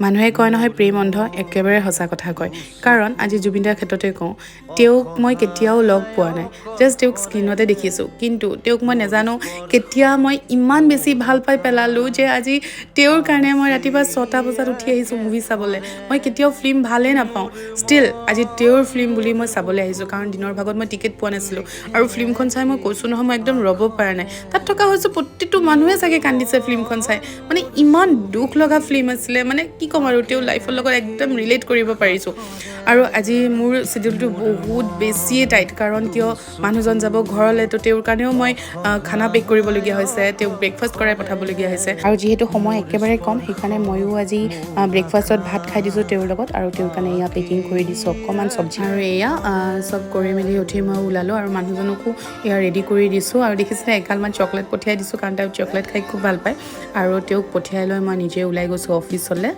মানুহে কয় নহয় প্ৰেম অন্ধ একেবাৰে সঁচা কথা কয় কাৰণ আজি জুবিনদাৰ ক্ষেত্ৰতে কওঁ তেওঁক মই কেতিয়াও লগ পোৱা নাই জাষ্ট তেওঁক স্ক্ৰীনতে দেখিছোঁ কিন্তু তেওঁক মই নাজানো কেতিয়া মই ইমান বেছি ভাল পাই পেলালোঁ যে আজি তেওঁৰ কাৰণে মই ৰাতিপুৱা 6টা বজাত উঠি আহিছোঁ মুভি চাবলৈ মই কেতিয়াও ফিল্ম ভালেই নাপাওঁ ষ্টিল আজি তেওঁৰ ফিল্ম বুলি মই চাবলৈ আহিছোঁ কাৰণ দিনৰ ভাগত মই টিকেট পোৱা নাছিলোঁ আৰু ফিল্মখন চাই মই কৈছোঁ নহয় মই একদম ৰ'ব পৰা নাই তাত থকা হৈছে প্ৰতিটো মানুহে চাগে কান্দিছে ফিল্মখন চাই মানে ইমান দুখ লগা ফিল্ম আছিলে মানে কি ক'ম আৰু তেওঁৰ লাইফৰ লগত একদম ৰিলেট কৰিব পাৰিছোঁ আৰু আজি মোৰ চিডিউলটো বহুত বেছিয়ে টাইট কাৰণ কিয় মানুহজন যাব ঘৰলৈ তো তেওঁৰ কাৰণেও মই খানা পেক কৰিবলগীয়া হৈছে তেওঁক ব্ৰেকফাষ্ট কৰাই পঠাবলগীয়া হৈছে আৰু যিহেতু সময় একেবাৰে কম সেইকাৰণে ময়ো আজি ব্ৰেকফাষ্টত ভাত খাই দিছোঁ তেওঁৰ লগত আৰু তেওঁৰ কাৰণে এয়া পেকিং কৰি দিছোঁ অকণমান চব্জি আৰু এয়া চব কৰি মেলি উঠি মই ওলালোঁ আৰু মানুহজনকো এয়া ৰেডি কৰি দিছোঁ আৰু দেখিছিলে এগালমান চকলেট পঠিয়াই দিছোঁ কাৰণ তেওঁ চকলেট খাই খুব ভাল পায় আৰু তেওঁক পঠিয়াই লৈ মই নিজে ওলাই গৈছোঁ অফিচলৈ